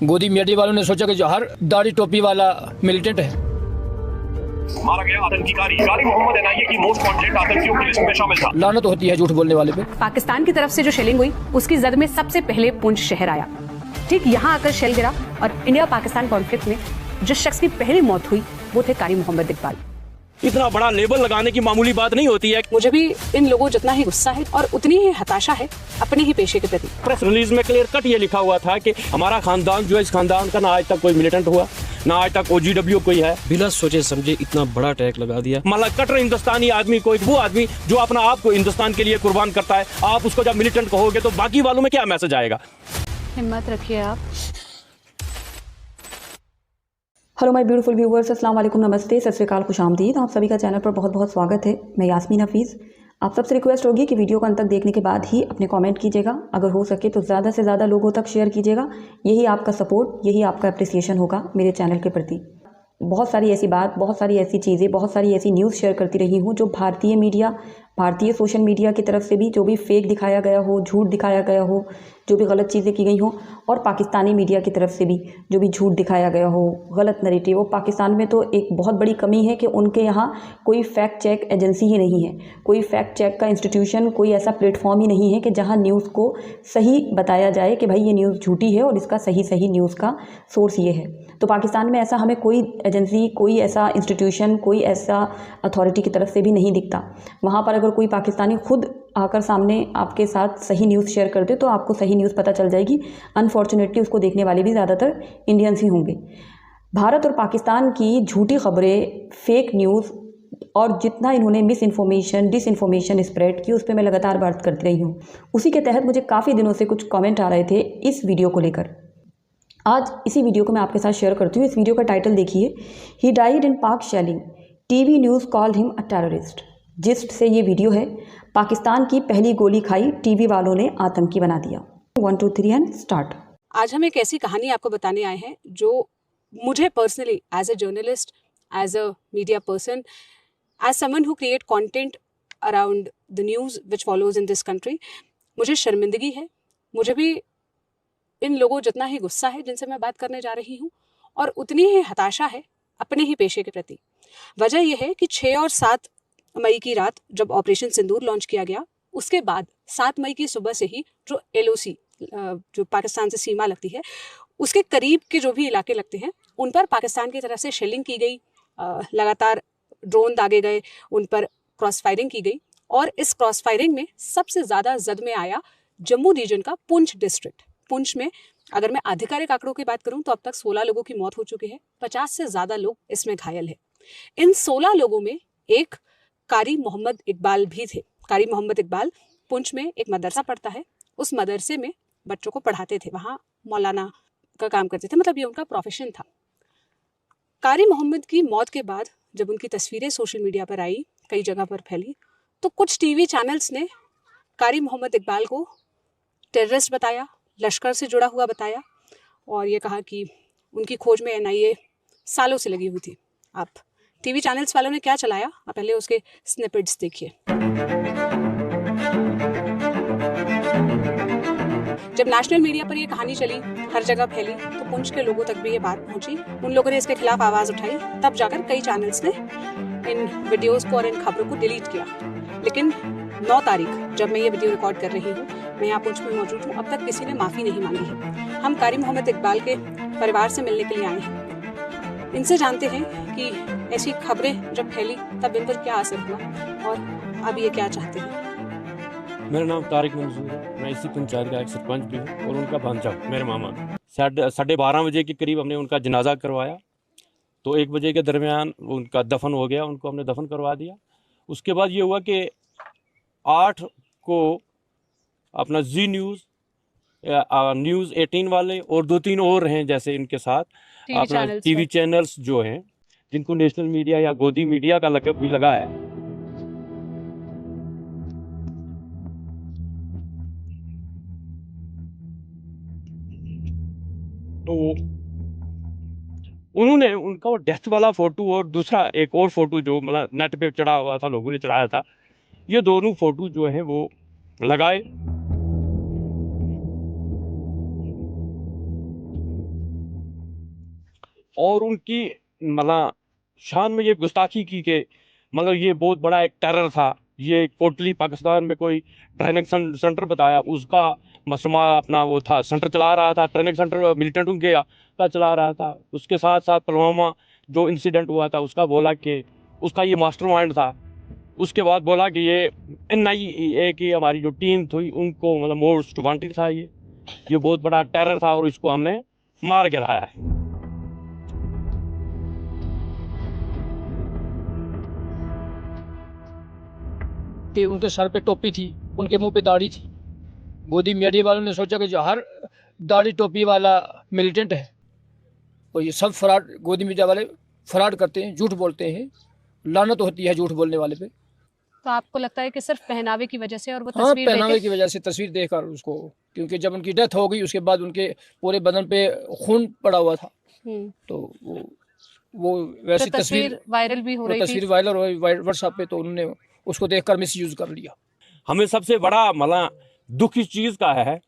गोदी मीडिया वालों ने सोचा कि जो हर दाढ़ी टोपी वाला मिलिटेंट है। मारा गया आतंकी कारी मोहम्मद एनआईए की मोस्ट वांटेड आतंकियों की लिस्ट में शामिल था। लानत होती है झूठ बोलने वाले पे। पाकिस्तान की तरफ से जो शेलिंग हुई उसकी जद में सबसे पहले पुंछ शहर आया। ठीक यहाँ आकर शेल गिरा और इंडिया पाकिस्तान कॉन्फ्लिक्ट में जिस शख्स की पहली मौत हुई वो थे कारी मोहम्मद इकबाल। इतना बड़ा लेबल लगाने की मामूली बात नहीं होती है। मुझे भी इन लोगों जितना ही गुस्सा है और उतनी ही हताशा है अपने ही पेशे के प्रति। प्रेस रिलीज में क्लियर कट ये लिखा हुआ था कि हमारा खानदान जो है, इस खानदान का ना आज तक कोई मिलिटेंट हुआ, ना आज तक OGW कोई है। बिना सोचे समझे इतना बड़ा अटैक लगा दिया। मतलब कट्टर हिंदुस्तानी आदमी कोई वो आदमी जो अपना आप को हिंदुस्तान के लिए कुर्बान करता है, आप उसको जब मिलिटेंट कहोगे तो बाकी वालों में क्या मैसेज आएगा? हिम्मत रखिए आप। हेलो माय ब्यूटीफुल व्यूवर्स, अस्सलाम वालेकुम, नमस्ते, सत श्री अकाल, खुशामदीद। आप सभी का चैनल पर बहुत बहुत स्वागत है। मैं यास्मीन हफीज़। आप सबसे रिक्वेस्ट होगी कि वीडियो को अंत तक देखने के बाद ही अपने कमेंट कीजिएगा। अगर हो सके तो ज़्यादा से ज़्यादा लोगों तक शेयर कीजिएगा। यही आपका सपोर्ट, यही आपका अप्रिसिएशन होगा मेरे चैनल के प्रति। बहुत सारी ऐसी बात, बहुत सारी ऐसी चीज़ें, बहुत सारी ऐसी न्यूज़ शेयर करती रही हूँ जो भारतीय मीडिया, भारतीय सोशल मीडिया की तरफ से भी जो भी फेक दिखाया गया हो, झूठ दिखाया गया हो, जो भी गलत चीज़ें की गई हों, और पाकिस्तानी मीडिया की तरफ से भी जो भी झूठ दिखाया गया हो, गलत नैरेटिव हो। पाकिस्तान में तो एक बहुत बड़ी कमी है कि उनके यहाँ कोई फैक्ट चेक एजेंसी ही नहीं है, कोई फैक्ट चेक का इंस्टीट्यूशन, कोई ऐसा प्लेटफॉर्म ही नहीं है कि जहाँ न्यूज़ को सही बताया जाए कि भाई ये न्यूज़ झूठी है और इसका सही न्यूज़ का सोर्स ये है। तो पाकिस्तान में ऐसा हमें कोई एजेंसी, कोई ऐसा इंस्टीट्यूशन, कोई ऐसा अथॉरिटी की तरफ से भी नहीं दिखता। वहाँ पर अगर कोई पाकिस्तानी खुद आकर सामने आपके साथ सही न्यूज़ शेयर कर दे तो आपको सही न्यूज़ पता चल जाएगी। अनफॉर्चुनेटली उसको देखने वाले भी ज़्यादातर इंडियंस ही होंगे। भारत और पाकिस्तान की झूठी खबरें, फेक न्यूज़ और जितना इन्होंने मिस इन्फॉर्मेशन, डिसइन्फॉर्मेशन स्प्रेड की, उस पर मैं लगातार बात करती रही हूँ। उसी के तहत मुझे काफ़ी दिनों से कुछ कमेंट आ रहे थे इस वीडियो को लेकर। आज इसी वीडियो को मैं आपके साथ शेयर करती हूँ। इस वीडियो का टाइटल देखिए, ही डाइड इन पाक shelling, TV news called him a terrorist. Gist से ये वीडियो है। पाकिस्तान की पहली गोली खाई, TV वालों ने आतंकी बना दिया। 1 2 3 एंड स्टार्ट। आज हम एक ऐसी कहानी आपको बताने आए हैं जो मुझे personally as a journalist, as a media person, as someone who create content around the news which follows in this country, मुझे शर्मिंदगी है। मुझे भी इन लोगों जितना ही गुस्सा है जिनसे मैं बात करने जा रही हूँ, और उतनी ही हताशा है अपने ही पेशे के प्रति। वजह यह है कि 6 और 7 मई की रात जब ऑपरेशन सिंदूर लॉन्च किया गया, उसके बाद 7 मई की सुबह से ही जो LOC, जो पाकिस्तान से सीमा लगती है, उसके करीब के जो भी इलाके लगते हैं उन पर पाकिस्तान की तरफ से शेलिंग की गई। लगातार ड्रोन दागे गए, उन पर क्रॉस फायरिंग की गई, और इस क्रॉस फायरिंग में सबसे ज़्यादा जद में आया जम्मू रीजन का पुंछ डिस्ट्रिक्ट। पुंछ में अगर मैं आधिकारिक आंकड़ों की बात करूं तो अब तक 16 लोगों की मौत हो चुकी है, 50 से ज़्यादा लोग इसमें घायल हैं। इन 16 लोगों में एक कारी मोहम्मद इकबाल भी थे। कारी मोहम्मद इकबाल पुंछ में एक मदरसा पढ़ता है, उस मदरसे में बच्चों को पढ़ाते थे, वहाँ मौलाना का काम करते थे, मतलब ये उनका प्रोफेशन था। कारी मोहम्मद की मौत के बाद जब उनकी तस्वीरें सोशल मीडिया पर आई, कई जगह पर फैली, तो कुछ TV चैनल्स ने कारी मोहम्मद इकबाल को टेररिस्ट बताया, लश्कर से जुड़ा हुआ बताया, और ये कहा कि उनकी खोज में NIA सालों से लगी हुई थी। आप TV चैनल्स वालों ने क्या चलाया, आप पहले उसके स्निपेट्स देखिए। जब नेशनल मीडिया पर ये कहानी चली, हर जगह फैली, तो पुंछ के लोगों तक भी ये बात पहुंची। उन लोगों ने इसके खिलाफ आवाज़ उठाई, तब जाकर कई चैनल्स ने इन वीडियोस को और इन खबरों को डिलीट किया। लेकिन 9 तारीख जब मैं ये वीडियो रिकॉर्ड कर रही हूँ, मैं यहाँ पुंछ में मौजूद हूँ, अब तक किसी ने माफ़ी नहीं मांगी है। हम कारी मोहम्मद इकबाल के परिवार से मिलने के लिए आए हैं। इनसे जानते हैं कि ऐसी खबरें जब फैली तब इन पर क्या असर हुआ और अब ये क्या चाहते हैं। मेरा नाम तारिक मंजूर है, मैं इसी पंचायत का एक सरपंच भी हूँ और उनका भांजा हूँ, मेरे मामा। 12:30 बजे के करीब हमने उनका जनाजा करवाया, तो 1 बजे के दरमियान उनका दफन हो गया, उनको हमने दफन करवा दिया। उसके बाद ये हुआ कि 8 को अपना जी न्यूज़, न्यूज़ 18 वाले और 2-3 और हैं जैसे इनके साथ अपना TV चैनल्स जो हैं, जिनको नेशनल मीडिया या गोदी मीडिया का लक़ब भी लगा है, तो उन्होंने उनका वो डेथ वाला फोटो और दूसरा एक और फोटो जो मतलब नेट पे चढ़ा हुआ था, लोगों ने चढ़ाया था, ये दोनों फोटो जो है वो लगाए। और उनकी मतलब शान में ये गुस्ताखी की कि मतलब ये बहुत बड़ा एक टेरर था। ये कोटली पाकिस्तान में कोई ट्रेनिंग सेंटर बताया, उसका मसमा अपना वो था, सेंटर चला रहा था, ट्रेनिंग सेंटर मिलिटेंट उनके का चला रहा था। उसके साथ साथ पुलवामा जो इंसिडेंट हुआ था उसका बोला कि उसका ये मास्टरमाइंड था। उसके बाद बोला कि ये NIA की हमारी जो टीम थी उनको मतलब मोस्ट वांटेड था, ये बहुत बड़ा टेरर था और इसको हमने मार गिराया है। कि उनके सर पे टोपी थी, उनके मुंह पे दाढ़ी थी। गोदी मीडिया वालों ने सोचा कि जो हर दाढ़ी टोपी वाला मिलिटेंट है, और ये सब फ्रॉड, गोदी मीडिया वाले फ्रॉड करते हैं, झूठ बोलते हैं। लानत होती है झूठ बोलने वाले पे। तो आपको लगता है कि सिर्फ पहनावे की वजह से और वो हाँ, तस्वीर पहनावे देख की वजह से तस्वीर देखकर उसको, क्योंकि जब उनकी डेथ हो गई उसके बाद उनके पूरे बदन पे खून पड़ा हुआ था, तो वो वैसी तो तस्वीर वायरल भी हो रही थी। तस्वीर वायरल हो व्हाट्सएप पे, तो उन्होंने उसको देखकर मिसयूज कर लिया। हमें सबसे बड़ा मतलब दुख इस चीज़ का है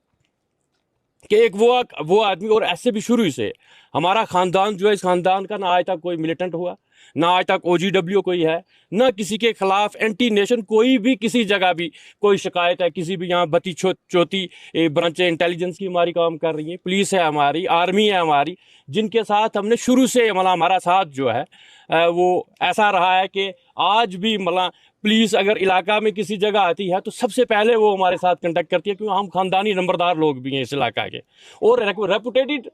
कि एक वो आदमी, और ऐसे भी शुरू से हमारा ख़ानदान जो है, इस ख़ानदान का ना आज तक कोई मिलिटेंट हुआ, ना आज तक OGW कोई है, ना किसी के खिलाफ एंटी नेशन कोई भी किसी जगह भी कोई शिकायत है। किसी भी यहाँ बती चौथी ब्रांचें इंटेलिजेंस की हमारी काम कर रही हैं, पुलिस है हमारी, आर्मी है हमारी, जिनके साथ हमने शुरू से मतलब हमारा साथ जो है वो ऐसा रहा है कि आज भी मतलब पुलिस अगर इलाका में किसी जगह आती है तो सबसे पहले वो हमारे साथ कांटेक्ट करती है, क्योंकि हम खानदानी नंबरदार लोग भी हैं इस इलाका के और रेपुटेटेड।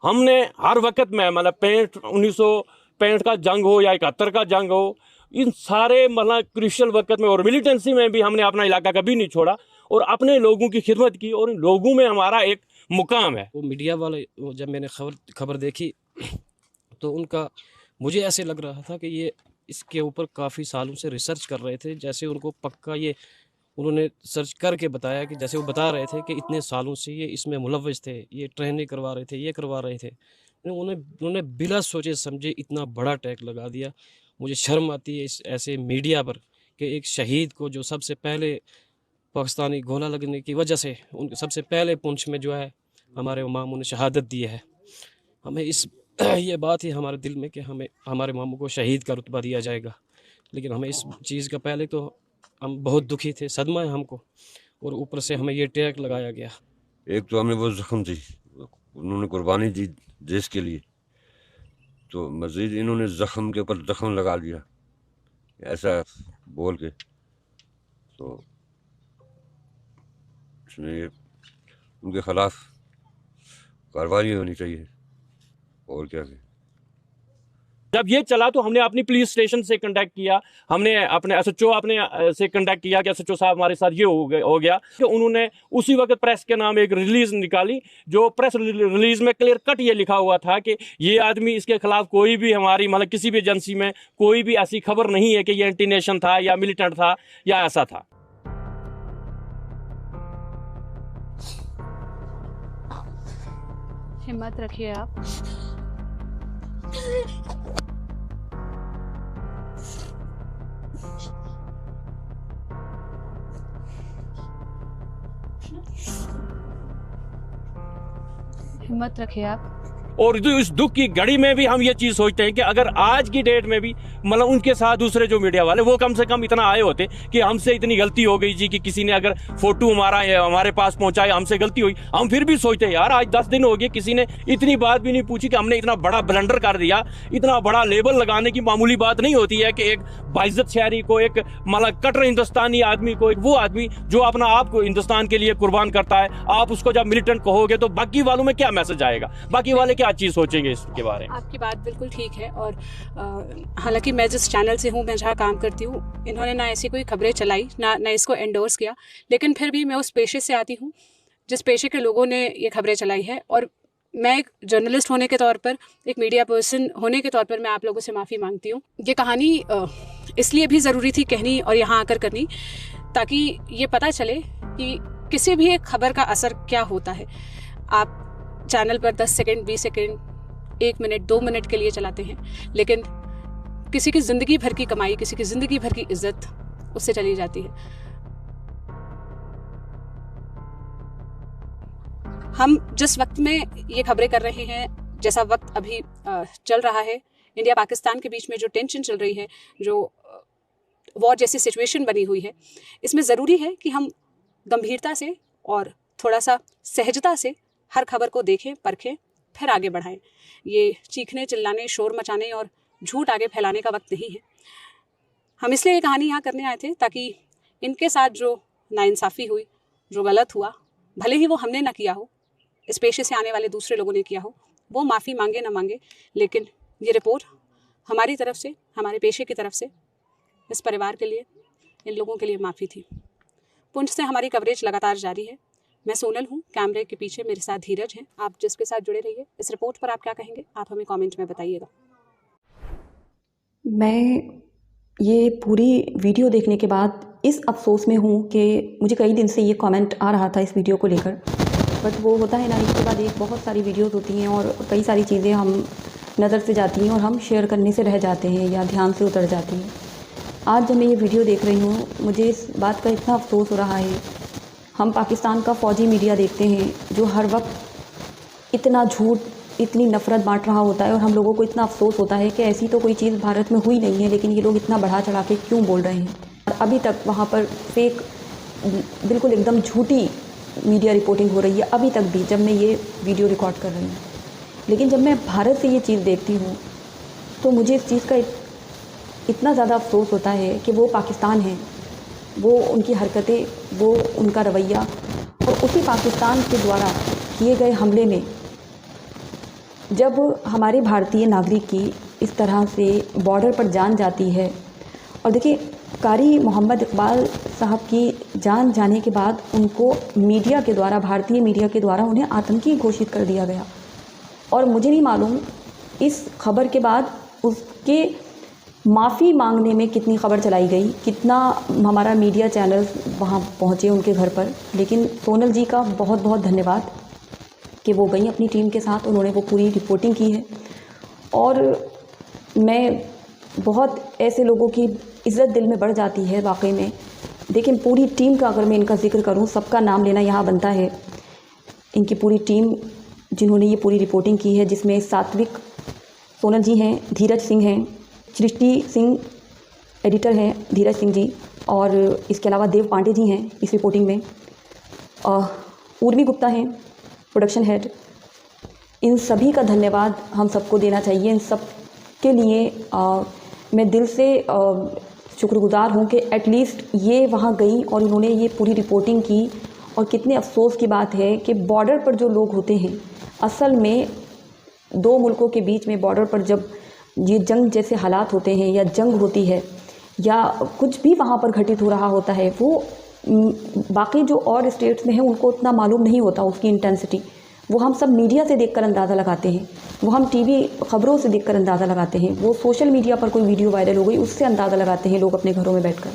हमने हर वक्त में मतलब 1965 का जंग हो या 71 का जंग हो, इन सारे मतलब क्रूशियल वक्त में और मिलिटेंसी में भी हमने अपना इलाका कभी नहीं छोड़ा और अपने लोगों की खिदमत की, और इन लोगों में हमारा एक मुकाम है। वो मीडिया वाले जब मैंने खबर देखी तो उनका मुझे ऐसे लग रहा था कि ये इसके ऊपर काफ़ी सालों से रिसर्च कर रहे थे। जैसे उनको पक्का ये उन्होंने सर्च करके बताया कि जैसे वो बता रहे थे कि इतने सालों से ये इसमें मुलव्वस थे, ये ट्रेनिंग करवा रहे थे, ये करवा रहे थे। उन्होंने बिना सोचे समझे इतना बड़ा टैग लगा दिया। मुझे शर्म आती है इस ऐसे मीडिया पर कि एक शहीद को जो सबसे पहले पाकिस्तानी गोला लगने की वजह से उनके सबसे पहले पुंछ में जो है हमारे मामू ने शहादत दी है। हमें इस ये बात ही हमारे दिल में कि हमें हमारे मामू को शहीद का रुतबा दिया जाएगा, लेकिन हमें इस चीज़ का पहले तो हम बहुत दुखी थे, सदमा है हमको, और ऊपर से हमें ये टैग लगाया गया। एक तो हमें वो जख्म थी, उन्होंने कुर्बानी दी देश के लिए, तो मज़ीद इन्होंने जख्म के ऊपर जख्म लगा दिया ऐसा बोल के, तो इसमें उनके ख़िलाफ़ कार्रवाई होनी चाहिए। और क्या है। जब ये चला तो हमने अपनी पुलिस स्टेशन से कांटेक्ट किया, हमने अपने SHO अपने से कांटेक्ट किया कि SHO साहब हमारे साथ ये हो गया कि उन्होंने उसी वक्त प्रेस के नाम एक रिलीज़ निकाली, जो प्रेस रिलीज़ में क्लियर कट ये लिखा हुआ था कि ये आदमी, इसके खिलाफ कोई भी हमारी मतलब किसी भी एजेंसी में कोई भी ऐसी खबर नहीं है कि ये एंटी नेशन था या मिलिटेंट था या ऐसा था। हिम्मत रखिए आप। हिम्मत रखिए आप। और इस दुख की घड़ी में भी हम ये चीज़ सोचते हैं कि अगर आज की डेट में भी मतलब उनके साथ दूसरे जो मीडिया वाले वो कम से कम इतना आए होते कि हमसे इतनी गलती हो गई जी, कि किसी ने अगर फोटो हमारे पास पहुंचाया, हमसे गलती हुई, हम फिर भी सोचते यार आज 10 दिन हो गए, किसी ने इतनी बात भी नहीं पूछी कि हमने इतना बड़ा ब्लंडर कर दिया। इतना बड़ा लेबल लगाने की मामूली बात नहीं होती है कि एक बाइज्जत शहरी को, एक मतलब कट्टर हिंदुस्तानी आदमी को, एक वो आदमी जो अपना आप को हिंदुस्तान के लिए कुर्बान करता है, आप उसको जब मिलिटेंट कहोगे तो बाकी वालों में क्या मैसेज आएगा, बाकी वाले क्या चीज़ सोचेंगे इसके बारे में। आपकी बात बिल्कुल ठीक है। और हालांकि मैं जिस चैनल से हूँ, मैं जहाँ काम करती हूँ, इन्होंने ना ऐसी कोई खबरें चलाई, ना इसको एंडोर्स किया, लेकिन फिर भी मैं उस पेशे से आती हूँ जिस पेशे के लोगों ने ये खबरें चलाई है। और मैं एक जर्नलिस्ट होने के तौर पर, एक मीडिया पर्सन होने के तौर पर मैं आप लोगों से माफ़ी मांगती हूँ। ये कहानी इसलिए भी ज़रूरी थी कहनी और यहाँ आकर करनी, ताकि ये पता चले कि किसी भी एक खबर का असर क्या होता है। आप चैनल पर 10 सेकंड, 20 सेकंड, 1 मिनट, 2 मिनट के लिए चलाते हैं, लेकिन किसी की ज़िंदगी भर की कमाई, किसी की ज़िंदगी भर की इज्जत उससे चली जाती है। हम जिस वक्त में ये खबरें कर रहे हैं, जैसा वक्त अभी चल रहा है, इंडिया पाकिस्तान के बीच में जो टेंशन चल रही है, जो वॉर जैसी सिचुएशन बनी हुई है, इसमें ज़रूरी है कि हम गंभीरता से और थोड़ा सा सहजता से हर खबर को देखें, परखें, फिर आगे बढ़ाएं। ये चीखने, चिल्लाने, शोर मचाने और झूठ आगे फैलाने का वक्त नहीं है। हम इसलिए ये कहानी यहाँ करने आए थे ताकि इनके साथ जो नाइंसाफ़ी हुई, जो गलत हुआ, भले ही वो हमने ना किया हो, इस पेशे से आने वाले दूसरे लोगों ने किया हो, वो माफ़ी मांगे ना मांगे, लेकिन ये रिपोर्ट हमारी तरफ से, हमारे पेशे की तरफ से इस परिवार के लिए, इन लोगों के लिए माफ़ी थी। पुंछ से हमारी कवरेज लगातार जारी है। मैं सोनल हूँ, कैमरे के पीछे मेरे साथ धीरज हैं। आप जिसके साथ जुड़े रहिए। इस रिपोर्ट पर आप क्या कहेंगे, आप हमें कमेंट में बताइएगा। मैं ये पूरी वीडियो देखने के बाद इस अफसोस में हूँ कि मुझे कई दिन से ये कमेंट आ रहा था इस वीडियो को लेकर, बट वो होता है ना, इसके बाद एक बहुत सारी वीडियोस होती हैं और कई सारी चीज़ें हम नज़र से जाती हैं और हम शेयर करने से रह जाते हैं या ध्यान से उतर जाती हैं। आज जब मैं ये वीडियो देख रही हूँ, मुझे इस बात का इतना अफसोस हो रहा है। हम पाकिस्तान का फ़ौजी मीडिया देखते हैं जो हर वक्त इतना झूठ, इतनी नफ़रत बांट रहा होता है और हम लोगों को इतना अफसोस होता है कि ऐसी तो कोई चीज़ भारत में हुई नहीं है, लेकिन ये लोग इतना बढ़ा चढ़ा के क्यों बोल रहे हैं। और अभी तक वहाँ पर फेक, बिल्कुल एकदम झूठी मीडिया रिपोर्टिंग हो रही है अभी तक भी, जब मैं ये वीडियो रिकॉर्ड कर रही हूँ। लेकिन जब मैं भारत से ये चीज़ देखती हूँ तो मुझे इस चीज़ का इतना ज़्यादा अफसोस होता है कि वो पाकिस्तान है, वो उनकी हरकतें, वो उनका रवैया, और उसी पाकिस्तान के द्वारा किए गए हमले में जब हमारे भारतीय नागरिक की इस तरह से बॉर्डर पर जान जाती है। और देखिए, कारी मोहम्मद इकबाल साहब की जान जाने के बाद उनको मीडिया के द्वारा, भारतीय मीडिया के द्वारा उन्हें आतंकी घोषित कर दिया गया। और मुझे नहीं मालूम इस खबर के बाद उसके माफ़ी मांगने में कितनी खबर चलाई गई, कितना हमारा मीडिया चैनल्स वहाँ पहुँचे उनके घर पर। लेकिन सोनल जी का बहुत बहुत धन्यवाद कि वो गई अपनी टीम के साथ, उन्होंने वो पूरी रिपोर्टिंग की है। और मैं बहुत ऐसे लोगों की इज़्ज़त दिल में बढ़ जाती है वाकई में। लेकिन पूरी टीम का अगर मैं इनका जिक्र करूं, सबका नाम लेना यहाँ बनता है। इनकी पूरी टीम जिन्होंने ये पूरी रिपोर्टिंग की है, जिसमें सात्विक सोनल जी हैं, धीरज सिंह हैं, सृष्टि सिंह एडिटर हैं, धीरज सिंह जी, और इसके अलावा देव पांडे जी हैं इस रिपोर्टिंग में, उर्वी गुप्ता हैं प्रोडक्शन हेड। इन सभी का धन्यवाद हम सबको देना चाहिए। इन सब के लिए मैं दिल से शुक्रगुजार हूँ कि एटलीस्ट ये वहाँ गई और इन्होंने ये पूरी रिपोर्टिंग की। और कितने अफसोस की बात है कि बॉर्डर पर जो लोग होते हैं, असल में दो मुल्कों के बीच में बॉर्डर पर जब ये जंग जैसे हालात होते हैं या जंग होती है या कुछ भी वहाँ पर घटित हो रहा होता है, वो बाकी जो और स्टेट्स में है उनको उतना मालूम नहीं होता उसकी इंटेंसिटी। वो हम सब मीडिया से देखकर अंदाज़ा लगाते हैं, वो हम टीवी ख़बरों से देखकर अंदाज़ा लगाते हैं, वो सोशल मीडिया पर कोई वीडियो वायरल हो गई उससे अंदाज़ा लगाते हैं लोग अपने घरों में बैठकर।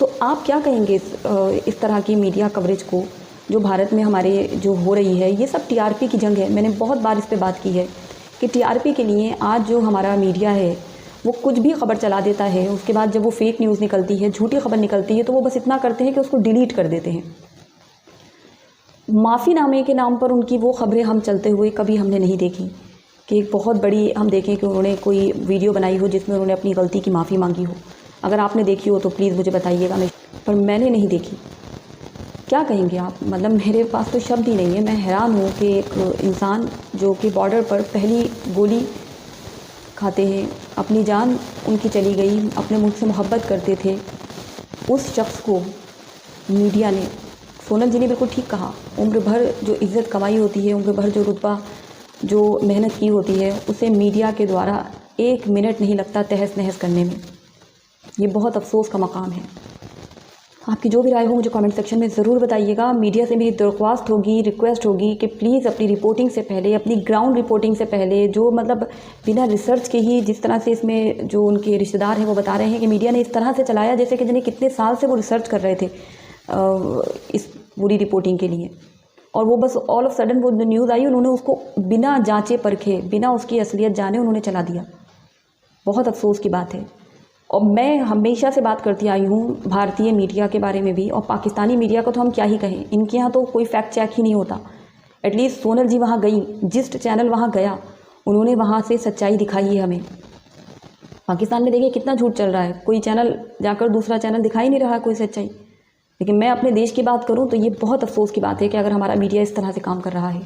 तो आप क्या कहेंगे इस तरह की मीडिया कवरेज को जो भारत में हमारे जो हो रही है? ये सब टीआरपी की जंग है। मैंने बहुत बार इस पे बात की है कि टीआरपी के लिए आज जो हमारा मीडिया है वो कुछ भी खबर चला देता है, उसके बाद जब वो फेक न्यूज़ निकलती है, झूठी खबर निकलती है, तो वो बस इतना करते हैं कि उसको डिलीट कर देते हैं। माफ़ीनामे के नाम पर उनकी वो खबरें हम चलते हुए कभी हमने नहीं देखी कि एक बहुत बड़ी हम देखें कि उन्होंने कोई वीडियो बनाई हो जिसमें उन्होंने अपनी गलती की माफ़ी मांगी हो। अगर आपने देखी हो तो प्लीज़ मुझे बताइएगा, पर मैंने नहीं देखी। क्या कहेंगे आप? मतलब मेरे पास तो शब्द ही नहीं है। मैं हैरान हूँ कि एक इंसान जो कि बॉर्डर पर पहली गोली खाते हैं, अपनी जान उनकी चली गई, अपने मुल्क से मोहब्बत करते थे, उस शख्स को मीडिया ने, सोनल जी ने बिल्कुल ठीक कहा, उम्र भर जो इज़्ज़त कमाई होती है, उम्र भर जो रुतबा, जो मेहनत की होती है, उसे मीडिया के द्वारा 1 मिनट नहीं लगता तहस नहस करने में। ये बहुत अफसोस का मकाम है। आपकी जो भी राय हो मुझे कमेंट सेक्शन में ज़रूर बताइएगा। मीडिया से मेरी दरख्वास्त होगी, रिक्वेस्ट होगी कि प्लीज़ अपनी रिपोर्टिंग से पहले, अपनी ग्राउंड रिपोर्टिंग से पहले, जो मतलब बिना रिसर्च के ही, जिस तरह से इसमें जो उनके रिश्तेदार हैं वो बता रहे हैं कि मीडिया ने इस तरह से चलाया जैसे कि जिन्हें कितने साल से वो रिसर्च कर रहे थे इस पूरी रिपोर्टिंग के लिए, और वो बस ऑल ऑफ सडन वो न्यूज़ आई, उन्होंने उसको बिना जांचे परखे, बिना उसकी असलियत जाने उन्होंने चला दिया। बहुत अफसोस की बात है। और मैं हमेशा से बात करती आई हूँ भारतीय मीडिया के बारे में भी, और पाकिस्तानी मीडिया को तो हम क्या ही कहें, इनके यहाँ तो कोई फैक्ट चेक ही नहीं होता। एटलीस्ट सोनल जी वहाँ गई, जिस चैनल वहाँ गया उन्होंने वहाँ से सच्चाई दिखाई है हमें। पाकिस्तान में देखिए कितना झूठ चल रहा है, कोई चैनल जाकर दूसरा चैनल दिखाई नहीं रहा है कोई सच्चाई। लेकिन मैं अपने देश की बात करूं तो ये बहुत अफसोस की बात है कि अगर हमारा मीडिया इस तरह से काम कर रहा है।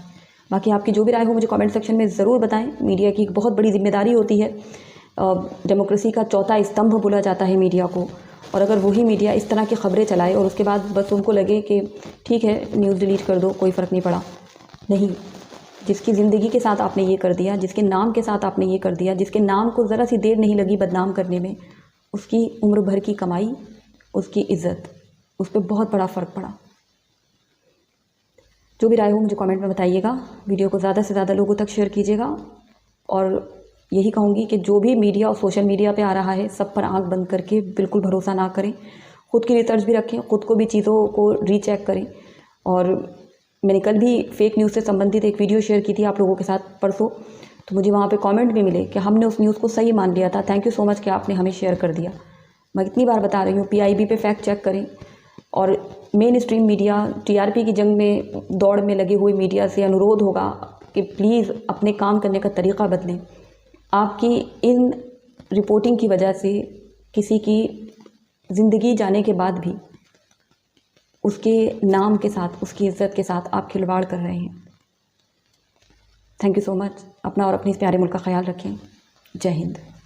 बाकी आपकी जो भी राय हो मुझे कमेंट सेक्शन में ज़रूर बताएं। मीडिया की एक बहुत बड़ी जिम्मेदारी होती है, डेमोक्रेसी का चौथा स्तंभ बोला जाता है मीडिया को, और अगर वही मीडिया इस तरह की खबरें चलाए और उसके बाद बस उनको लगे कि ठीक है न्यूज़ डिलीट कर दो, कोई फ़र्क नहीं पड़ा, नहीं। जिसकी ज़िंदगी के साथ आपने ये कर दिया, जिसके नाम के साथ आपने ये कर दिया, जिसके नाम को ज़रा सी देर नहीं लगी बदनाम करने में, उसकी उम्र भर की कमाई, उसकी इज़्ज़त, उस पर बहुत बड़ा फ़र्क पड़ा। जो भी राय हो मुझे कमेंट में बताइएगा। वीडियो को ज़्यादा से ज़्यादा लोगों तक शेयर कीजिएगा, और यही कहूँगी कि जो भी मीडिया और सोशल मीडिया पे आ रहा है सब पर आंख बंद करके बिल्कुल भरोसा ना करें। ख़ुद की रिसर्च भी रखें, ख़ुद को भी चीज़ों को रीचेक करें। और मैंने कल भी फेक न्यूज़ से संबंधित एक वीडियो शेयर की थी आप लोगों के साथ परसों, तो मुझे वहाँ पे कमेंट भी मिले कि हमने उस न्यूज़ को सही मान लिया था, थैंक यू सो मच कि आपने हमें शेयर कर दिया। मैं इतनी बार बता रही हूँ, PIB पे फैक्ट चेक करें, और मेन स्ट्रीम मीडिया TRP की जंग में दौड़ में लगे हुए मीडिया से अनुरोध होगा कि प्लीज़ अपने काम करने का तरीक़ा बदलें। आपकी इन रिपोर्टिंग की वजह से किसी की ज़िंदगी जाने के बाद भी उसके नाम के साथ, उसकी इज़्ज़त के साथ आप खिलवाड़ कर रहे हैं। Thank you so much. अपना और अपने इस प्यारे मुल्क का ख्याल रखें। जय हिंद।